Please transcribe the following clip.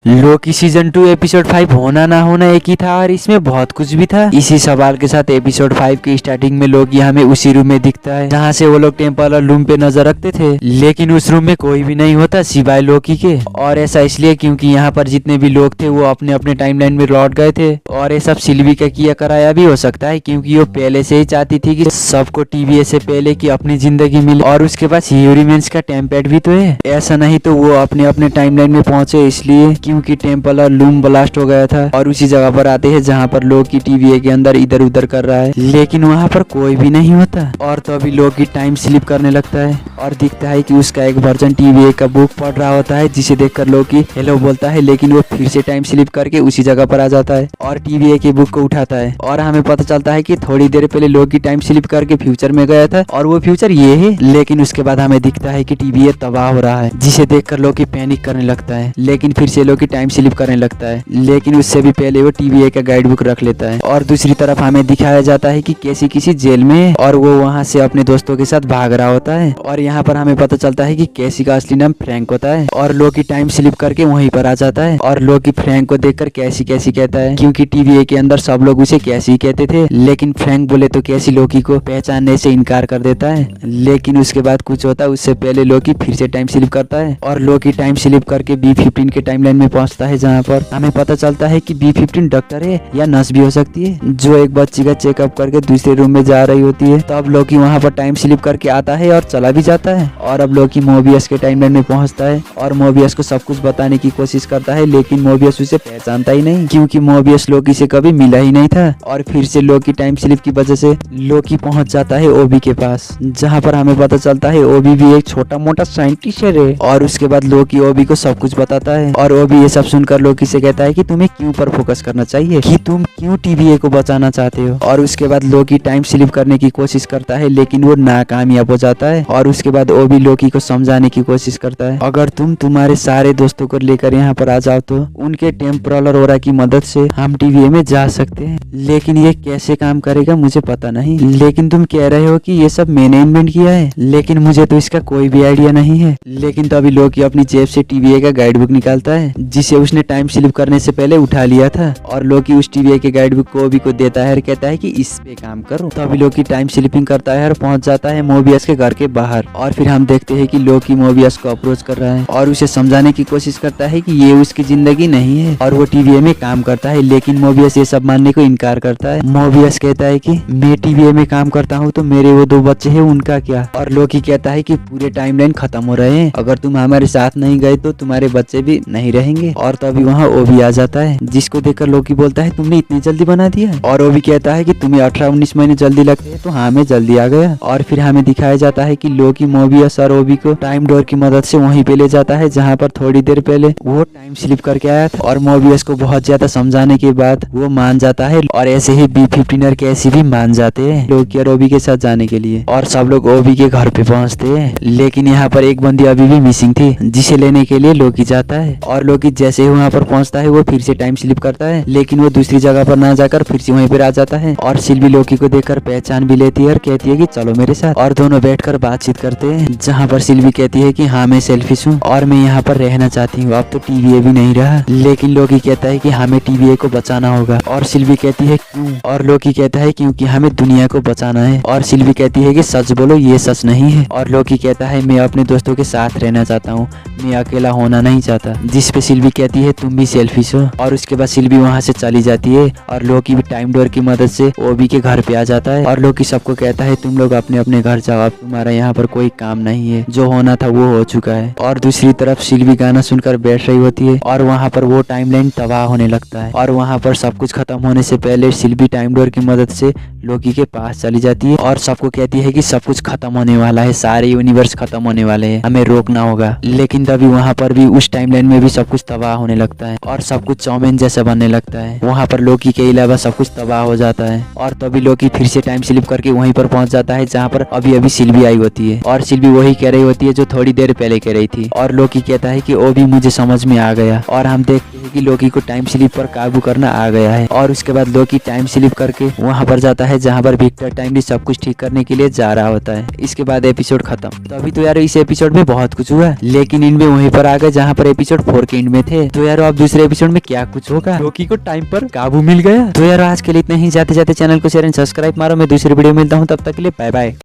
Loki season 2 episode 5 होना ना होना एक ही था और इसमें बहुत कुछ भी था। इसी सवाल के साथ एपिसोड 5 की स्टार्टिंग में लोकी हमें उसी रूम में दिखता है जहाँ से वो लोग टेम्पल और लूम पे नजर रखते थे, लेकिन उस रूम में कोई भी नहीं होता सिवाय लोकी के। और ऐसा इसलिए क्योंकि यहाँ पर जितने भी लोग थे वो अपने अपने टाइमलाइन में लौट गए थे। और ये सब सिल्वी का किया कराया भी हो सकता है क्योंकि वो पहले से ही चाहती थी कि सबको टीवीए से पहले की अपनी जिंदगी मिले और उसके पास ह्यूरीमेंस का टेम्पलेट भी तो है। ऐसा नहीं तो वो अपने अपने टाइमलाइन में पहुंचे इसलिए क्योंकि टेम्पल और लूम ब्लास्ट हो गया था और उसी जगह पर आते हैं जहाँ पर लोकी टीवीए के अंदर इधर उधर कर रहा है, लेकिन वहाँ पर कोई भी नहीं होता। और तो अभी लोकी टाइम स्लिप करने लगता है और दिखता है कि उसका एक वर्जन टीवीए का बुक पढ़ रहा होता है, जिसे देखकर लोकी हेलो बोलता है, लेकिन वो फिर से टाइम स्लिप करके उसी जगह पर आ जाता है और टीवीए की बुक को उठाता है। और हमें पता चलता है कि थोड़ी देर पहले लोकी टाइम स्लिप करके फ्यूचर में गया था और वो फ्यूचर ये है। लेकिन उसके बाद हमें दिखता है कि टीवीए तबाह हो रहा है, जिसे देखकर लोकी पैनिक करने लगता है। लेकिन फिर से लोकी टाइम स्लिप करने लगता है, लेकिन उससे भी पहले वो टीवीए का गाइड बुक रख लेता है। और दूसरी तरफ हमें दिखाया जाता है कि कैसी किसी जेल में और वो वहाँ से अपने दोस्तों के साथ भाग रहा होता है। और यहाँ पर हमें पता चलता है कि कैसी का असली नाम फ्रैंक होता है और लोकी टाइम स्लिप करके वहीं पर आ जाता है। और लोकी फ्रैंक को देखकर कैसी कैसी कहता है क्योंकि टीवीए के अंदर सब लोग उसे कैसी कहते थे, लेकिन फ्रैंक बोले तो कैसी लोकी को पहचानने से इनकार कर देता है। लेकिन उसके बाद कुछ होता है, उससे पहले लोकी फिर से टाइम स्लिप करता है और लोकी टाइम स्लिप करके B15 के टाइमलाइन में पहुंचता है जहाँ पर हमें पता चलता है कि B15 डॉक्टर है या नर्स भी हो सकती है जो एक बच्ची का चेकअप करके दूसरे रूम में जा रही होती है। तब लोकी वहाँ पर टाइम स्लिप करके आता है और चला भी जाता है। और अब लोकी मोबियस के टाइमलाइन में पहुंचता है और मोबियस को सब कुछ बताने की कोशिश करता है, लेकिन मोबियस उसे पहचानता ही नहीं क्योंकि मोबियस लोकी से कभी मिला ही नहीं था। और फिर से लोकी टाइम स्लिप की वजह से लोकी पहुंच जाता है ओबी के पास, जहाँ पर हमें पता चलता है ओबी भी एक छोटा मोटा साइंटिस्ट है। और उसके बाद लोकी ओबी को सब कुछ बताता है और ओबी ये सब सुनकर लोकी से कहता है कि तुम्हें क्यों पर फोकस करना चाहिए, कि तुम क्यों टीवीए को बचाना चाहते हो। और उसके बाद लोकी टाइम स्लिप करने की कोशिश करता है लेकिन वो नाकामयाब हो जाता है। और उसके बाद ओबी लोकी को समझाने की कोशिश करता है अगर तुम तुम्हारे सारे दोस्तों को लेकर यहाँ पर आ जाओ तो उनके टेम्पोरल ऑरा की मदद से हम टीवीए में जा सकते हैं, लेकिन ये कैसे काम करेगा मुझे पता नहीं। लेकिन तुम कह रहे हो कि ये सब मैंने इन्वेंट किया है, लेकिन मुझे तो इसका कोई भी आइडिया नहीं है। लेकिन तभी लोकी अपनी जेब से टीवीए का गाइड बुक निकालता है जिसे उसने टाइम स्लिप करने से पहले उठा लिया था और लोकी उस टीवीए के गाइड बुक को ओबी को देता है और कहता है कि इस पे काम करो। तभी लोकी टाइम स्लिपिंग करता है और पहुंच जाता है मोबियस के घर के बाहर। और फिर हम देखते हैं कि लोकी मोबियस को अप्रोच कर रहा है और उसे समझाने की कोशिश करता है कि ये उसकी जिंदगी नहीं है और वो टीवीए में काम करता है, लेकिन मोबियस ये सब मानने को इनकार करता है। मोबियस कहता है कि मैं टीवीए में काम करता हूँ तो मेरे वो 2 बच्चे हैं उनका क्या। और लोकी कहता है कि पूरे टाइमलाइन खत्म हो रहे हैं, अगर तुम हमारे साथ नहीं गए तो तुम्हारे बच्चे भी नहीं रहेंगे। और तभी वहाँ ओबी आ जाता है जिसको देखकर लोकी बोलता है तुमने इतनी जल्दी बना दिया। और ओबी कहता है कि तुम्हें 18-19 महीने जल्दी लगते हैं तो हाँ मैं जल्दी आ गया। और फिर हमें दिखाया जाता है कि लोकी मोबियस और ओबी को टाइम डोर की मदद से वहीं पे ले जाता है जहाँ पर थोड़ी देर पहले वो टाइम स्लिप करके आया था। और मोबियस को बहुत ज्यादा समझाने के बाद वो मान जाता है और ऐसे ही B15 और कैसी भी मान जाते हैं लोकी और ओबी के साथ जाने के लिए। और सब लोग ओबी के घर पे पहुंचते हैं, लेकिन यहाँ पर एक बंदी अभी भी मिसिंग थी जिसे लेने के लिए लोकी जाता है। और लोकी जैसे ही वहाँ पर पहुंचता है वो फिर से टाइम स्लिप करता है, लेकिन वो दूसरी जगह पर ना जाकर फिर से वहीं पर आ जाता है। और सिल्वी लोकी को देखकर पहचान भी लेती है और कहती है कि चलो मेरे साथ। और दोनों बैठकर बातचीत करते हैं जहाँ पर सिल्वी कहती है कि हाँ मैं सेल्फिश हूँ और मैं यहाँ पर रहना चाहती हूँ, अब तो टीवीए भी नहीं रहा। लेकिन लोकी कहता है कि हमें टीवीए को बचाना होगा। और सिल्वी कहती है क्यों। और लोकी कहता है क्योंकि हमें दुनिया को बचाना है। और सिल्वी कहती है कि सच बोलो ये सच नहीं है। और लोकी कहता है मैं अपने दोस्तों के साथ रहना चाहता हूँ, मैं अकेला होना नहीं चाहता। जिस पे सिल्वी कहती है तुम भी सेल्फिश हो। और उसके बाद सिल्वी वहाँ से चली जाती है और लोकी भी टाइम डोर की मदद से ओबी के घर पे आ जाता है। और लोकी सबको कहता है तुम लोग अपने अपने घर जाओ, अब तुम्हारा यहाँ पर कोई काम नहीं है, जो होना था वो हो चुका है। और दूसरी तरफ सिल्वी गाना सुनकर बैठ रही होती है और वहाँ पर वो टाइमलाइन तबाह होने लगता है। और वहाँ पर सब कुछ खत्म होने से पहले सिल्वी टाइम डोर की मदद से लोकी के पास चली जाती है और सबको कहती है कि सब कुछ खत्म होने वाला है, सारे यूनिवर्स खत्म होने वाले हैं, हमें रोकना होगा। लेकिन तभी वहाँ पर भी उस टाइमलाइन में भी सब कुछ तबाह होने लगता है और सब कुछ चाउमीन जैसा बनने लगता है। वहाँ पर लोकी के अलावा सब कुछ तबाह हो जाता है। और तभी लोकी फिर से टाइम स्लिप करके वहीं पर पहुंच जाता है जहाँ पर अभी अभी सिल्वी आई होती है। और सिल्वी वही कह रही होती है जो थोड़ी देर पहले कह रही थी। और लोकी कहता है कि ओबी मुझे समझ में आ गया। और हम देखते हैं कि लोकी को टाइम स्लिप पर काबू करना आ गया है। और उसके बाद लोकी टाइम स्लिप करके वहाँ पर जाता है है जहाँ पर विक्टर टाइमली सब कुछ ठीक करने के लिए जा रहा होता है। इसके बाद एपिसोड खत्म। तो अभी तो यार इस एपिसोड में बहुत कुछ हुआ, लेकिन इनमें वहीं पर आ गए जहाँ पर एपिसोड 4 के एंड में थे। तो यार अब दूसरे एपिसोड में क्या कुछ होगा? लोकी को टाइम पर काबू मिल गया। तो यार आज के लिए इतना ही। जाते जाते चैनल को शेयर एंड सब्सक्राइब मारो। मैं दूसरी वीडियो मिलता हूँ, तब तक के लिए बाय बाय।